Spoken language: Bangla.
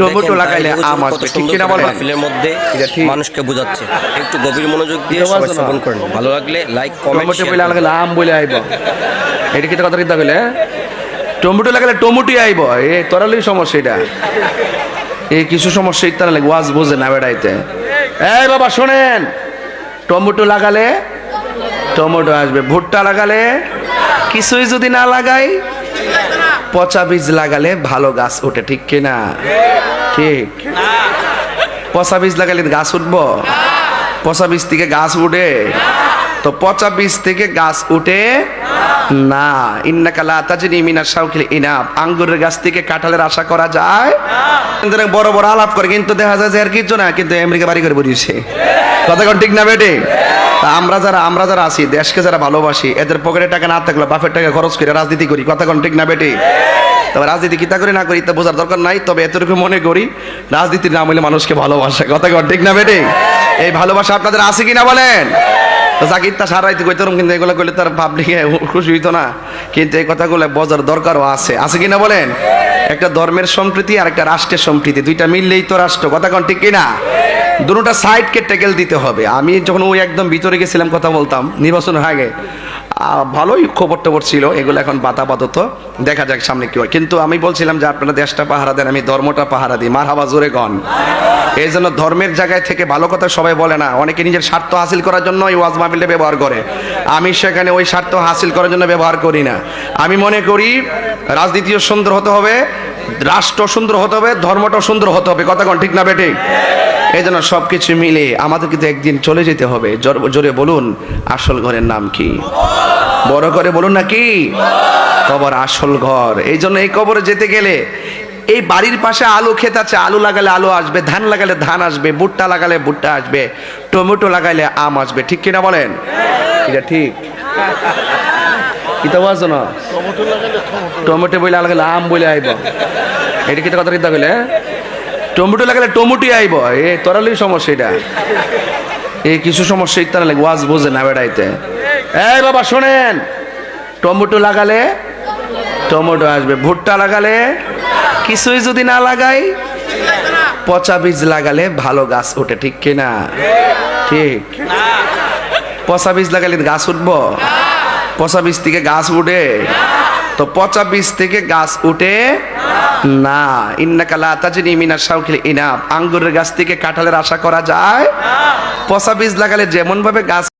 টমেটো লাগাইলে আম আসবে, ঠিক কিনা বলেন? মাহফিলের মধ্যে মানুষকে বোঝাচ্ছে, একটু গভীর মনোযোগ দিয়ে সবাই শ্রবণ করেন। ভালো লাগলে লাইক, কমেন্ট, টমেটো বলে লাগালে আম বলে আইব, এটা কি কথা কিতা কইলে? টমেটো লাগালে টমেটোই আইব, এ তোরালি সমস্যা এটা। এই কিছু সমস্যা ইত্যাদি লাগে, ওয়াজ বোঝে না বেড়াইতে। এই বাবা শোনেন, টমেটো লাগালে টমেটো আসবে, ভুট্টা লাগালে কিছুই যদি না লাগাই, পচা বীজ লাগালে ভালো গাছ ওঠে, ঠিক কিনা? ঠিক। পচা বীজ লাগালে গাছ উঠবো? পচা বীজ থেকে গাছ উঠে? তো পচা বীজ থেকে গাছ উঠে না। ইন্নাকা লা তাজরি মিনাশ শাওকিল ইনাব, আঙ্গুরের গাছ থেকে কাঁঠালের আশা করা যায়? বড় বড় আলাপ করে, কিন্তু দেখা যায় যে আর কিছু না, কিন্তু আমেরিকা বাড়ি করে বসেছে। কথা কোন ঠিক না বেটে? আমরা যারা আছি, দেশকে যারা ভালোবাসি, এদের পকেটে টাকা না থাকলে বাপের টাকা খরচ করে রাজনীতি করি। কথা কোন ঠিক না বেটে? তবে রাজনীতি কিতা করে না করি তা বোঝার দরকার নাই, তবে এতটুকু মনে করি রাজনীতির নাম হইলে মানুষকে ভালোবাসে। কথা কোন ঠিক না বেটে? এই ভালোবাসা আপনাদের আছে কিনা বলেন? জাকির তা সারাইতে কইতাম, কিন্তু এগুলো করলে তার পাবলিকে খুশি হইতো না, কিন্তু এই কথাগুলো বোঝার দরকারও আছে। আছে কিনা বলেন? একটা ধর্মের সম্প্রীতি আর একটা রাষ্ট্রের সম্প্রীতি, দুইটা মিললেই তো রাষ্ট্র। কথা কোন ঠিক কিনা? দুটোটা সাইডকে টেকেল দিতে হবে। আমি যখন ওই একদম ভিতরে গেছিলাম, কথা বলতাম নির্বাচনের আগে, ভালোই খবর টবর ছিল, এগুলো এখন বাতাপাতত, দেখা যাক সামনে কি হয়। কিন্তু আমি বলছিলাম যে আপনারা দেশটা পাহারা দেন, আমি ধর্মটা পাহারা দিই। মারহাবা, জোরে গণ। এই জন্য ধর্মের জায়গায় থেকে ভালো কথা সবাই বলে না, অনেকে নিজের স্বার্থ হাসিল করার জন্য ওই ওয়াজ মাহফিলটা ব্যবহার করে। আমি সেখানে ওই স্বার্থ হাসিল করার জন্য ব্যবহার করি না। আমি মনে করি রাজনীতিও সুন্দর হতে হবে, রাষ্ট্র সুন্দর হতে হবে, ধর্মটাও সুন্দর হতে হবে। কথা কোন ঠিক না বেটে? এই জন্য সবকিছু মিলে আমাদের কিন্তু একদিন চলে যেতে হবে। জোরে বলুন, আসল ঘরের নাম কি? বড় করে বলুন না কি? কবর আসল ঘর। এই জন্য এই কবরে যেতে গেলে, এই বাড়ির পাশে আলু ক্ষেত আছে, আলু লাগালে আলু আসবে, ধান লাগালে ধান আসবে, ভুট্টা লাগালে ভুট্টা আসবে, টমেটো লাগাইলে আম আসবে, ঠিক কিনা বলেন? এটা ঠিক। কিতা বলছো না? টমেটো বলে লাগালে আম বলে আইব, এটা কিতা কথা কিতা কইলে? টমেটো লাগালে টমেটোই আইব, এ তোরালি সমস্যা এটা। এই কিছু সমস্যা ইত্যাদি লাগে, ওয়াজ বোঝে না বেড়াইতে। এই বাবা শোনেন, টমেটো লাগালে টমেটো আসবে, ভুট্টা লাগালে কিছুই যদি না লাগাই, পচা বীজ লাগালে ভালো গাছ ওঠে, ঠিক কিনা? ঠিক। পচা বীজ লাগালে গাছ উঠবো? পচা বীজ থেকে গাছ উঠে? তো পচা বীজ থেকে গাছ উঠে না। ইন্নাকা লা তাজরি মিনাশ শাওকিল ইনাব, আঙ্গুরের গাছ থেকে কাঁঠালের আশা করা যায়? পচা বীজ লাগালে যেমন ভাবে গাছ